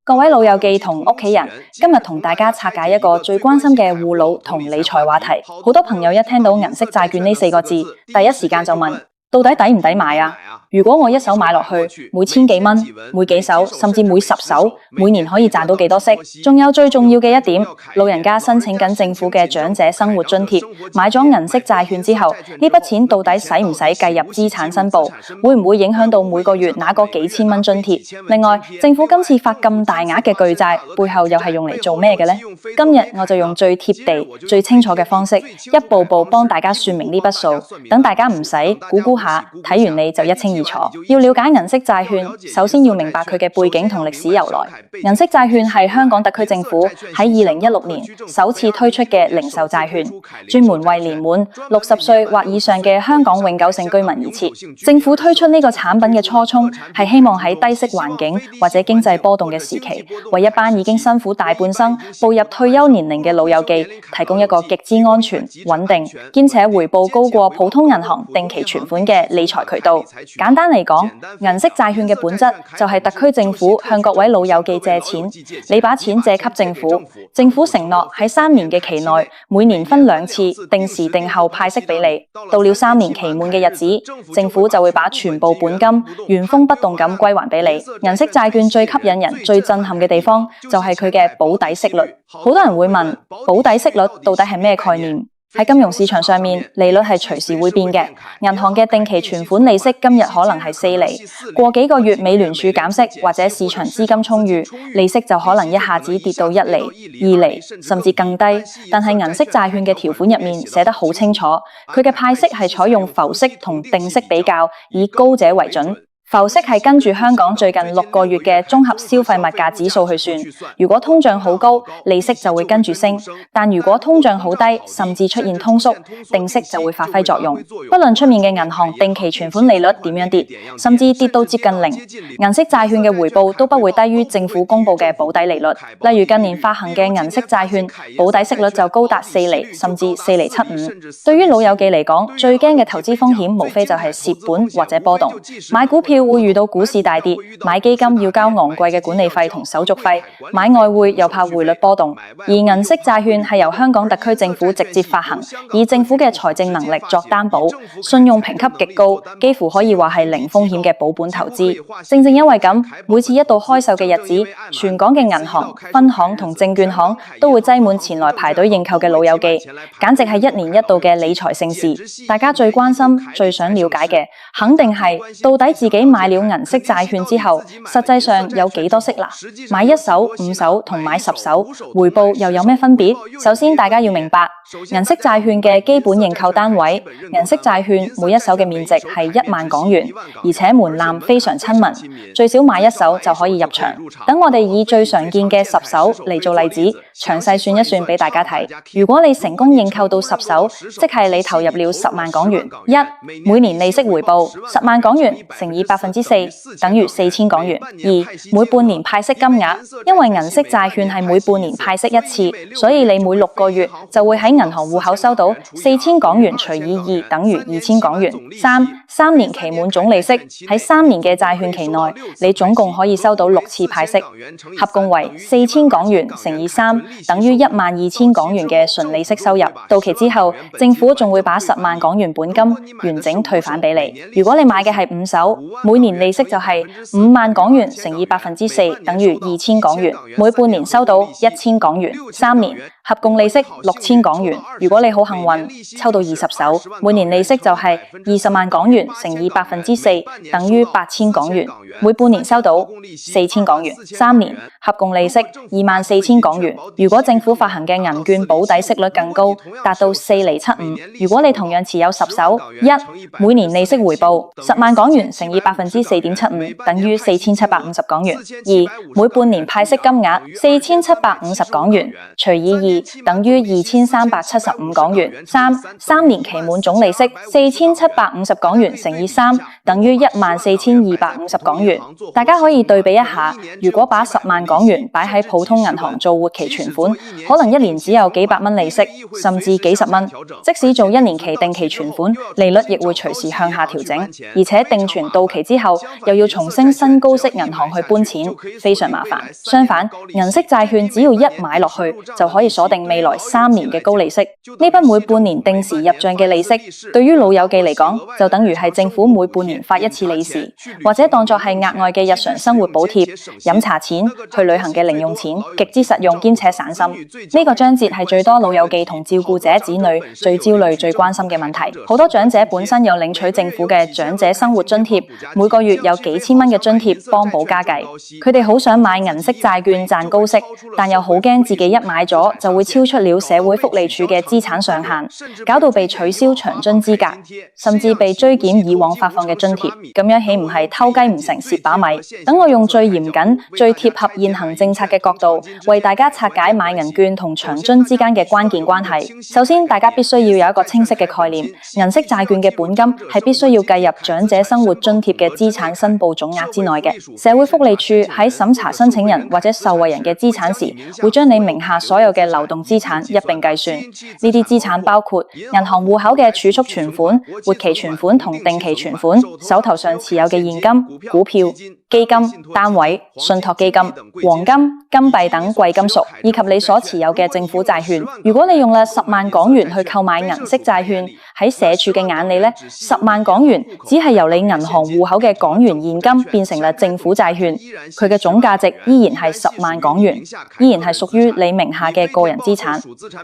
各位老友記同屋企人，今日同大家拆解一個最關心嘅護老同理財話題。好多朋友一聽到銀色債券呢4個字，第一時間就問，到底抵唔抵買啊？如果我一手買落去，每千幾蚊，每幾手，甚至每10手，每年可以賺到幾多息？仲有最重要嘅一點，老人家申請緊政府嘅長者生活津貼，買咗銀色債券之後，呢筆錢到底使唔使計入資產申報？會唔會影響到每個月拿嗰幾千蚊津貼？另外，政府今次發咁大額嘅巨債，背後又係用嚟做咩嘅呢？今日我就用最貼地、最清楚嘅方式，一步步幫大家說明呢筆數，等大家唔使估下，睇完你就一清二楚。要了解銀色債券，首先要明白佢嘅背景同歷史由來。銀色債券係香港特區政府喺2016年首次推出嘅零售債券，專門為年滿60歲或以上嘅香港永久性居民而設。政府推出呢個產品嘅初衷係希望喺低息環境或者經濟波動嘅時期，為一班已經辛苦大半生步入退休年齡嘅老友記提供一個極之安全、穩定，兼且回報高過普通銀行定期存款嘅理財渠道。簡單嚟講，銀色債券嘅本質就係特區政府向各位老友記借錢，你把錢借給政府，政府承諾喺3年嘅期內，每年分2次定時定候派息俾你。到了3年期滿嘅日子，政府就會把全部本金原封不動咁歸還俾你。銀色債券最吸引人、最震撼嘅地方就係佢嘅保底息率。好多人會問，保底息率到底係咩概念？喺金融市場上面，利率係隨時會變嘅。銀行嘅定期存款利息今日可能係4厘，過幾個月美聯儲減息或者市場資金充裕，利息就可能一下子跌到1厘、2厘，甚至更低。但係銀色債券嘅條款入面寫得好清楚，佢嘅派息係採用浮息同定息比較，以高者為準。浮息係跟住香港最近6個月嘅綜合消費物價指數去算，如果通脹好高，利息就會跟住升；但如果通脹好低，甚至出現通縮，定息就會發揮作用。不論出面嘅銀行定期存款利率點樣跌，甚至跌到接近0，銀色債券嘅回報都不會低於政府公布嘅保底利率。例如近年發行嘅銀色債券，保底息率就高達4厘，甚至4厘75。對於老友記嚟講，最驚嘅投資風險無非就係蝕本或者波動。買股票會遇到股市大跌，買基金要交昂貴嘅管理費同手續費，買外匯又怕匯率波動。而銀色債券係由香港特區政府直接發行，以政府嘅財政能力作擔保，信用評級極高，幾乎可以話係零風險嘅保本投資。正正因為咁，每次一到開售嘅日子，全港嘅銀行、分行同證券行都會擠滿前來排隊認購嘅老友記，簡直係1年1度嘅理財盛事。大家最關心、最想了解嘅，肯定係到底自己買了銀色債券之後，實際上有幾多息啦？買1手、5手同買10手，回報又有咩分別？首先，大家要明白銀色債券嘅基本認購單位，銀色債券每1手嘅面值係1萬港元，而且門檻非常親民，最少買1手就可以入場。等我哋以最常見嘅10手嚟做例子，詳細算一算俾大家睇。如果你成功認購到10手，即係你投入了10萬港元。每年利息回報10萬港元乘以4%等於4000港元。2、每半年派息金額，因為銀色債券係每半年派息1次，所以你每6個月就會喺銀行戶口收到4000港元除以2等於2000港元。3年期滿總利息，喺3年嘅債券期內，你總共可以收到6次派息，合共為4000港元乘以3等於12000港元嘅純利息收入。到期之後，政府仲會把10萬港元本金完整退返俾你。如果你買嘅係5手，每年利息就係5萬港元乘以4%等於2000港元，每半年收到1000港元。3年合共利息6000港元。如果你好幸運抽到20手，每年利息就係20萬港元乘以4%等於8000港元，每半年收到4000港元。3年合共利息24000港元。如果政府發行嘅銀券保底息率更高，達到4厘75。如果你同樣持有10手，每年利息回報10萬港元乘以4.75%等於4750港元。2、每半年派息金額4750港元除以2等於2375港元。3年期滿總利息4750港元乘以3等於14250港元。大家可以對比一下，如果把10萬港元擺喺普通銀行做活期存款，可能一年只有幾百蚊利息，甚至幾十蚊。即使做1年期定期存款，利率亦會隨時向下調整，而且定存到期之後又要重新新高息銀行去搬錢，非常麻煩。相反，銀色債券只要一買落去，就可以鎖定未來3年嘅高利息。呢筆每半年定時入賬嘅利息，對於老友記嚟講，就等於係政府每半年發一次利是，或者當作係額外嘅日常生活補貼、飲茶錢、去旅行嘅零用錢，極之實用兼且省心。呢個章節係最多老友記同照顧者子女最焦慮、最關心嘅問題。好多長者本身有領取政府嘅長者生活津貼，每個月有幾千蚊嘅津貼幫補家計。佢哋好想買銀色債券賺高息，但又好驚自己一買咗就會超出了社會福利署嘅資產上限，搞到被取消長津資格，甚至被追檢以往發放嘅津貼。咁樣豈唔係偷雞唔成蝕把米？等我用最嚴謹、最貼合現行政策嘅角度，為大家拆解買銀券同長津之間嘅關鍵關係。首先，大家必須要有一個清晰嘅概念，銀色債券嘅本金係必須要計入長者生活津貼嘅資產申報總額之內嘅。社會福利署喺審查申請人或者受惠人嘅資產時，會將你名下所有嘅流動資產一併計算。呢啲資產包括銀行戶口嘅儲蓄存款、活期存款同定期存款、手頭上持有嘅現金、股票、基金、單位、信託基金、黃金、金幣等貴金屬，以及你所持有嘅政府債券。如果你用了10萬港元去購買銀色債券，喺社署嘅眼裏10萬港元只係由你銀行戶口嘅港元現金變成了政府債券，佢嘅總價值依然係10萬港元，依然係屬於你名下嘅個人資產。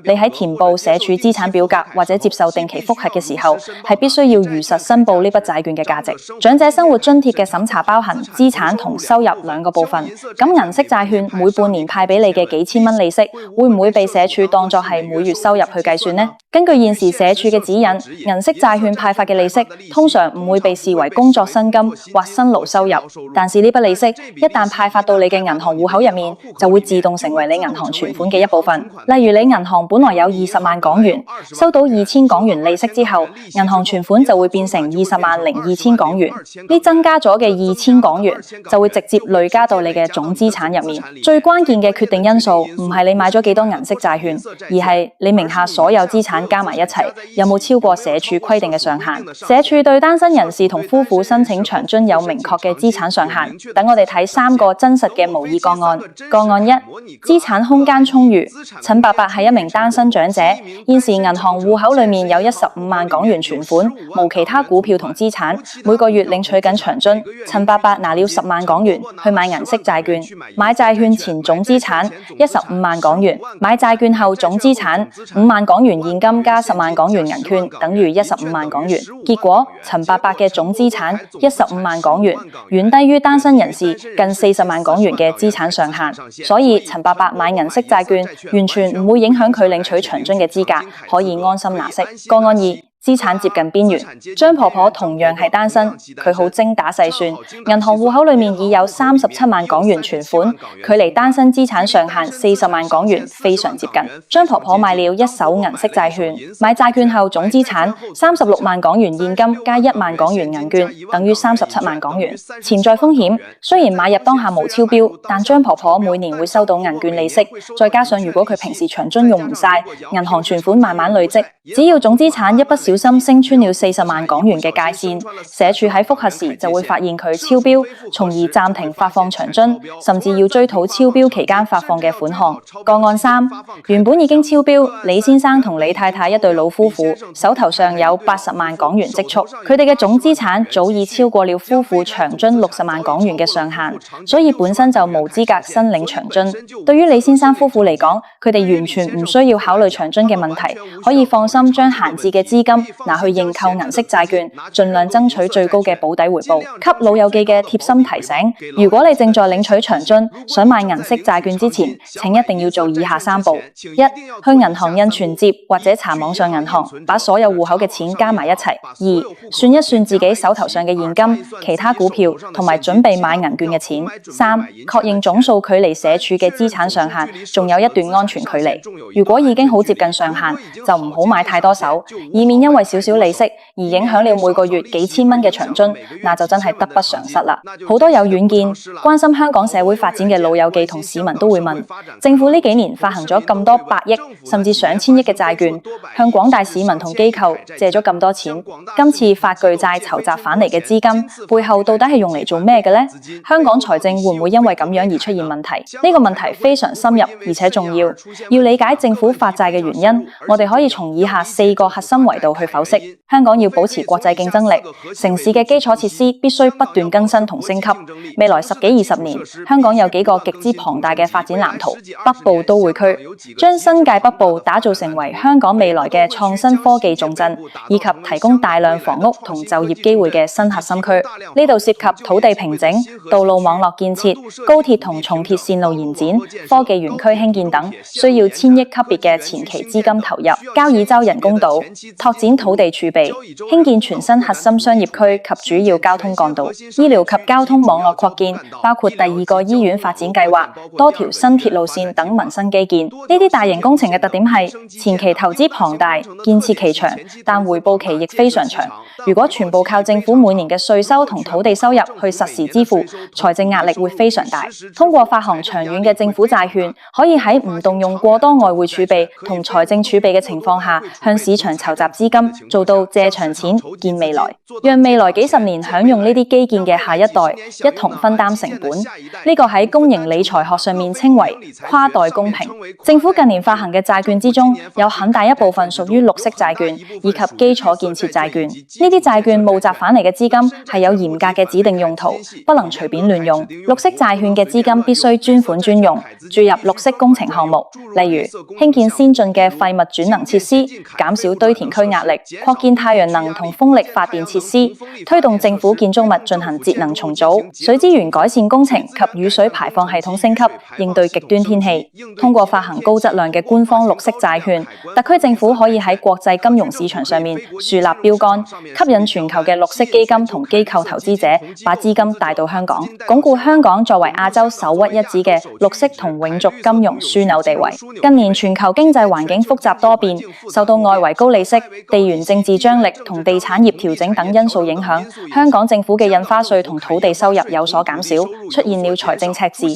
你喺填報社署資產表格或者接受定期複核嘅時候，係必須要如實申報呢筆債券嘅價值。長者生活津貼嘅審查包含資產同收入兩個部分。咁銀色債券每半年派俾你嘅幾千蚊利息，會唔會被社署當作係每月收入去計算呢？根據現時社署嘅指引，銀色債券派發嘅利息通常唔會被視為工作薪金或辛勞收入，但是呢筆利息一旦派發到你嘅銀行戶口入面，就會自動成為你銀行存款嘅一部分。例如你銀行本來有20萬港元，收到2000港元利息之後，銀行存款就會變成202000港元。呢增加咗嘅2000港元就會直接累加到你嘅總資產入面。最關鍵嘅決定因素唔係你買咗幾多銀色債券，而係你名下所有資產加埋一齊有冇超過社署規定嘅上限。社署對單身人士同夫婦申請長津有明確嘅資產上限。等我哋睇3個真實嘅模擬個案。個案1，資產空間充裕。陳伯伯係一名單身長者，現時銀行戶口裏面有15萬港元存款，無其他股票同資產，每個月領取緊長津。陳伯伯拿了10萬港元去買銀色債券，買債券前總資產15萬港元，買債券後總資產5萬港元現金加10萬港元銀券等於15萬港元。結果陳伯伯嘅總資產15萬港元，遠低於單身人士近40萬港元嘅資產上限，所以陳伯伯買銀色債券完全唔會影響佢領取長津嘅資格，可以安心拿息。個案2，資產接近邊緣。張婆婆同樣係單身，佢好精打細算，銀行戶口裏面已有37萬港元存款，距離單身資產上限40萬港元非常接近。張婆婆買了一手銀色債券，買債券後總資產36萬港元現金加1萬港元銀券，等於37萬港元。潛在風險，雖然買入當下無超標，但張婆婆每年會收到銀券利息，再加上如果佢平時長津用唔晒，銀行存款慢慢累積，只要總資產一不小心升穿了40萬港元嘅界線，社署喺複核時就會發現佢超標，從而暫停發放長津，甚至要追討超標期間發放嘅款項。個案3，原本已經超標，李先生同李太太一對老夫婦手頭上有80萬港元積蓄，佢哋嘅總資產早已超過了夫婦長津60萬港元嘅上限，所以本身就無資格申領長津。對於李先生夫婦嚟講，佢哋完全唔需要考慮長津嘅問題，可以放心將閒置嘅資金拿去認購銀色債券，盡量爭取最高嘅保底回報。給老友記嘅貼心提醒：如果你正在領取長津，想買銀色債券之前，請一定要做以下3步：一、去銀行印存摺或者查網上銀行，把所有戶口嘅錢加埋一齊；二、算一算自己手頭上嘅現金、其他股票同埋準備買銀券嘅錢；三、確認總數距離社署嘅資產上限仲有一段安全距離。如果已經好接近上限，就唔好買太多手，以免因為少少利息而影響了每個月幾千蚊嘅長津，那就真係得不償失啦。好多有遠見、關心香港社會發展嘅老友記同市民都會問：政府呢幾年發行咗咁多百億甚至上千億嘅債券，向廣大市民同機構借咗咁多錢，今次發巨債籌集返嚟嘅資金背後到底係用嚟做咩嘅呢？香港財政會唔會因為咁樣而出現問題？呢個問題非常深入而且重要。要理解政府發債嘅原因，我哋可以從以下4個核心維度去剖析。香港要保持國際競爭力，城市嘅基礎設施必須不斷更新同升級。未來10幾20年，香港有幾個極之龐大嘅發展藍圖：北部都會區，將新界北部打造成為香港未來嘅創新科技重鎮，以及提供大量房屋同就業機會嘅新核心區。呢度涉及土地平整、道路網絡建設、高鐵同重鐵線路延展、科技園區興建等，需要1000億級別嘅前期資金投入。交椅洲人工島，拓展土地儲備，興建全新核心商業區及主要交通幹道。醫療及交通網絡擴建，包括第2個醫院發展計劃、多條新鐵路線等民生基建。呢啲大型工程嘅特點係前期投資龐大，建設期長，但回報期亦非常長。如果全部靠政府每年嘅稅收同土地收入去實時支付，財政壓力會非常大。通過發行長遠嘅政府債券，可以喺唔動用過多外匯儲備同財政儲備嘅情況下，向市場籌集資金，做到借長錢見未來，讓未來幾十年享用呢啲基建嘅下一代一同分擔成本。呢個喺公營理財學上面稱為跨代公平。政府近年發行嘅債券之中，有很大一部分屬於綠色債券以及基礎建設債券。呢啲債券募集返嚟嘅資金係有嚴格嘅指定用途，不能隨便亂用。綠色債券嘅資金必須專款專用，注入綠色工程項目，例如興建先進嘅廢物轉能設施，減少堆填區壓力，擴建太陽能同風力發電設施，推動政府建築物進行節能重組，水資源改善工程及雨水排放系統升級，應對極端天氣。通過發行高質量嘅官方綠色債券，特區政府可以喺國際金融市場上面樹立標杆，吸引全球嘅綠色基金同機構投資者把資金帶到香港，鞏固香港作為亞洲首屈一指嘅綠色同永續金融樞紐地位。近年全球經濟環境複雜多變，受到外圍高利息、地緣政治張力同地產業調整等因素影響，香港政府嘅印花稅同土地收入有所減少，出現了財政赤字。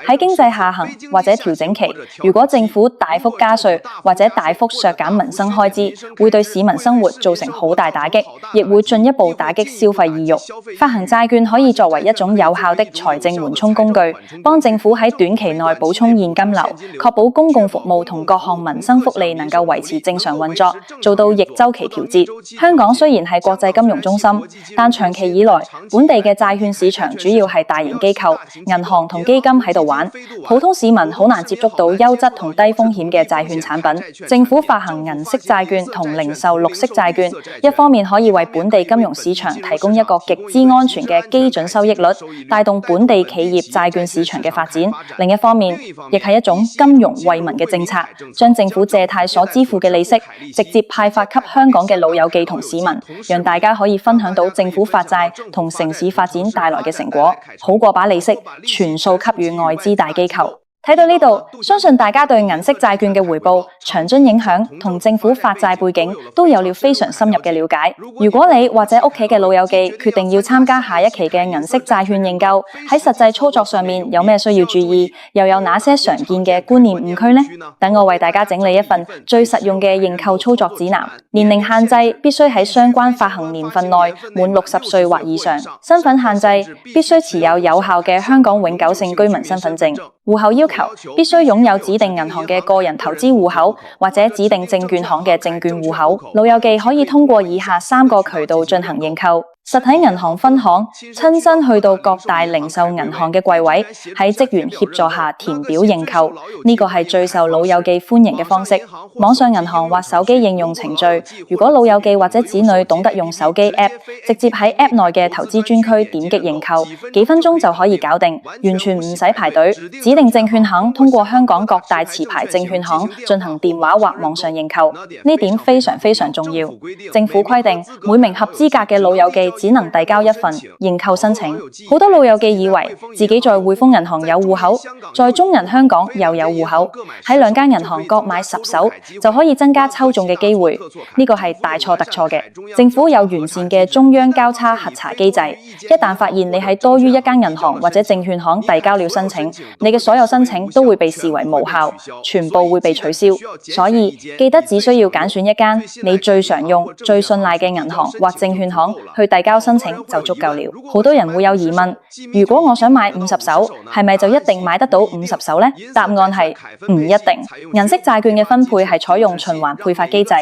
喺經濟下行或者調整期，如果政府大幅加稅或者大幅削減民生開支，會對市民生活造成好大打擊，亦會進一步打擊消費意欲。發行債券可以作為一種有效的財政緩衝工具，幫政府喺短期內補充現金流，確保公共服務同各項民生福利能夠維持正常運作，做到逆週期調節。香港雖然係國際金融中心，但長期以來，本地嘅債券市場主要係大型機構、銀行同基金喺度玩，普通市民好難接觸到優質同低風險嘅債券產品。政府發行銀色債券同零售綠色債券，一方面可以為本地金融市場提供一個極之安全嘅基準收益率，帶動本地企業債券市場嘅發展；另一方面，亦係一種金融惠民嘅政策，將政府借貸所支付嘅利息直接派發給香港嘅老友記同市民，讓大家可以分享到政府發債同城市發展帶來嘅成果，好過把利息全數給予外資大機構。睇到呢度，相信大家對銀色債券嘅回報、長津影響同政府發債背景都有了非常深入嘅了解。如果你或者屋企嘅老友記決定要參加下一期嘅銀色債券認購，喺實際操作上面有咩需要注意，又有哪些常見嘅觀念誤區呢？等我為大家整理一份最實用嘅認購操作指南。年齡限制必須喺相關發行年份內滿60歲或以上，身份限制必須持有有效嘅香港永久性居民身份證，戶口要求求，必須擁有指定銀行嘅個人投資戶口或者指定證券行嘅證券戶口。老友記可以通過以下3個渠道進行認購：實體銀行分行，親身去到各大零售銀行嘅櫃位，喺職員協助下填表認購，呢個係最受老友記歡迎嘅方式。網上銀行或手機應用程序，如果老友記或者子女懂得用手機 App， 直接喺 App 內嘅投資專區點擊認購，幾分鐘就可以搞定，完全唔使排隊。指定證券行通過香港各大持牌證券行進行電話或網上認購，呢點非常非常重要。政府規定每名合資格嘅老友記只能遞交1份認購申請。好多老友記以為自己在匯豐銀行有戶口，在中銀香港又有戶口，喺2間銀行各買10手就可以增加抽中嘅機會，呢個係大錯特錯嘅。政府有完善嘅中央交叉核查機制，一旦發現你喺多於1間銀行或者證券行遞交了申請，你嘅所有申請都會被視為無效，全部會被取消。所以記得只需要揀選1間你最常用、最信賴嘅銀行或證券行去遞交申請就足夠了。好多人會有疑問，如果我想買50手，係咪就一定買得到50手呢？答案係唔一定。銀色債券嘅分配係採用循環配發機制，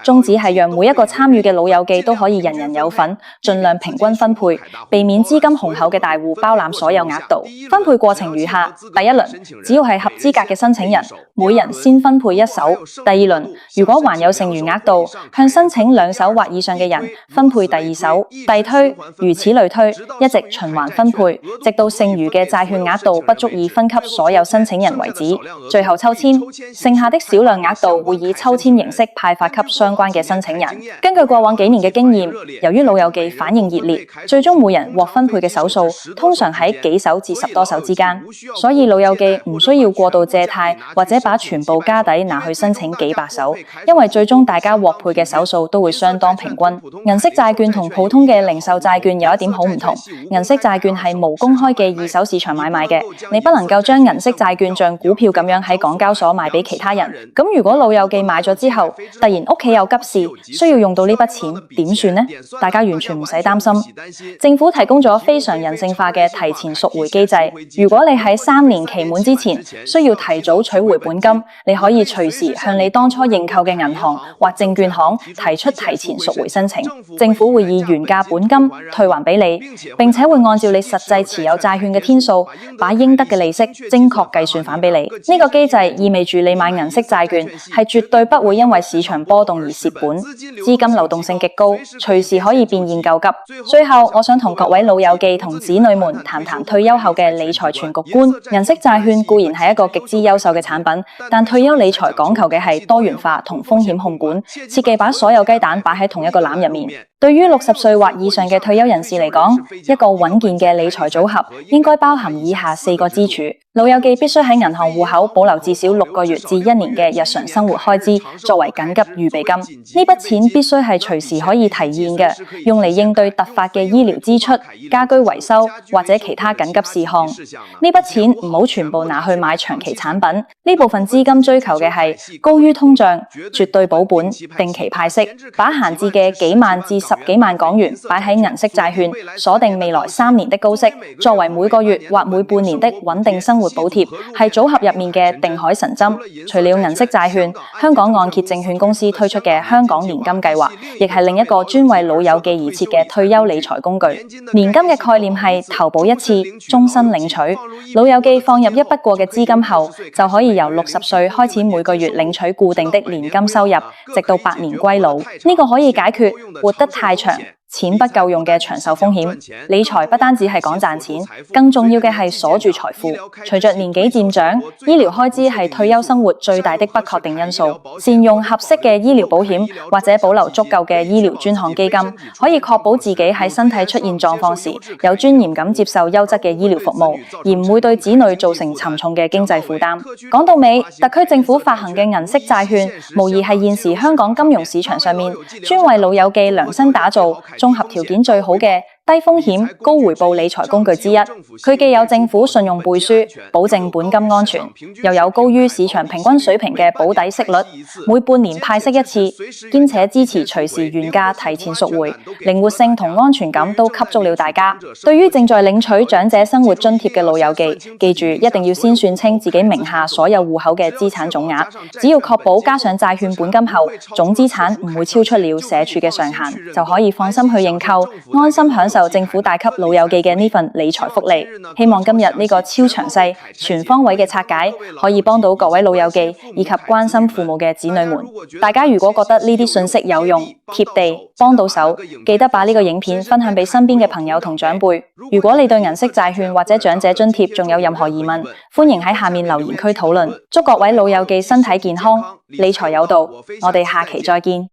宗旨係讓每一個參與嘅老友記都可以人人有份，盡量平均分配，避免資金雄厚嘅大戶包攬所有額度。分配過程如下：第一輪，只要係合資格嘅申請人，每人先分配1手；第二輪，如果還有剩餘額度，向申請2手或以上嘅人分配第2手，遞推，如此類推，一直循環分配，直到剩餘嘅債券額度不足以分給所有申請人為止。最後抽籤，剩下的少量額度會以抽籤形式派發給相關嘅申請人。根據過往幾年嘅經驗，由於老友記反應熱烈，最終每人獲分配嘅手數通常喺幾手至10多手之間，所以老友記唔需要過度借貸或者把全部家底拿去申請幾百手，因為最終大家獲配嘅手數都會相當平均。銀色債券同普通嘅零售債券有一點好唔同，銀色債券係無公開嘅二手市場買賣嘅，你不能夠將銀色債券像股票咁樣喺港交所賣俾其他人。咁如果老友記買咗之後，突然屋企有急事，需要用到呢筆錢，點算呢？大家完全唔使擔心，政府提供咗非常人性化嘅提前贖回機制。如果你喺3年期滿之前需要提早取回本金，你可以隨時向你當初認購嘅銀行或證券行提出提前贖回申請，政府會以原價本金退還俾你，並且會按照你實際持有債券嘅天數，把應得嘅利息精確計算返俾你。呢個機制意味住你買銀色債券係絕對不會因為市場波動而蝕本，資金流動性極高，隨時可以變現救急。最後，我想同各位老友記同子女們談談退休後嘅理財全局觀。銀色債券固然係一個極之優秀嘅產品，但退休理財講求嘅係多元化同風險控管，切忌把所有雞蛋擺喺同一個籃入面。對於60歲或以上嘅退休人士嚟講，一個穩健嘅理財組合應該包含以下4個支柱。老友記必須喺銀行戶口保留至少6個月至1年嘅日常生活開支，作為緊急預備金。呢筆錢必須係隨時可以提現嘅，用嚟應對突發嘅醫療支出、家居維修或者其他緊急事項。呢筆錢唔好全部拿去買長期產品，呢部分資金追求嘅係高於通脹、絕對保本、定期派息，把閒置嘅幾萬至10幾萬港元擺喺銀色債券，鎖定未來3年的高息，作為每個月或每半年的穩定生活補貼，係組合入面嘅定海神針。除了銀色債券，香港按揭證券公司推出嘅香港年金計劃，亦係另一個專為老友記而設嘅退休理財工具。年金嘅概念係投保一次，終身領取。老友記放入一筆過嘅資金後，就可以由60歲開始每個月領取固定的年金收入，直到百年歸老。呢個可以解決活得太長，錢不夠用嘅長壽風險。理財不單止係講賺錢，更重要嘅係鎖住財富。隨着年紀漸長，醫療開支係退休生活最大的不確定因素。善用合適嘅醫療保險或者保留足夠嘅醫療專項基金，可以確保自己喺身體出現狀況時，有尊嚴咁接受優質嘅醫療服務，而唔會對子女造成沉重嘅經濟負擔。講到尾，特區政府發行嘅銀色債券，無疑係現時香港金融市場上面專為老友記量身打造綜合條件最好嘅低風險高回報理財工具之一。佢既有政府信用背書，保證本金安全，又有高於市場平均水平嘅保底息率，每半年派息一次，兼且支持隨時原價提前贖回，靈活性同安全感都給足了大家。對於正在領取長者生活津貼嘅老友記，記住一定要先算清自己名下所有戶口嘅資產總額，只要確保加上債券本金後，總資產唔會超出了社署嘅上限，就可以放心去認購，安心享受政府帶給老友記嘅呢份理財福利。希望今日呢個超詳細、全方位嘅拆解，可以幫到各位老友記以及關心父母嘅子女們。大家如果覺得呢啲信息有用、貼地、幫到手，記得把呢個影片分享俾身邊嘅朋友同長輩。如果你對銀色債券或者長者津貼仲有任何疑問，歡迎喺下面留言區討論。祝各位老友記身體健康，理財有道。我哋下期再見。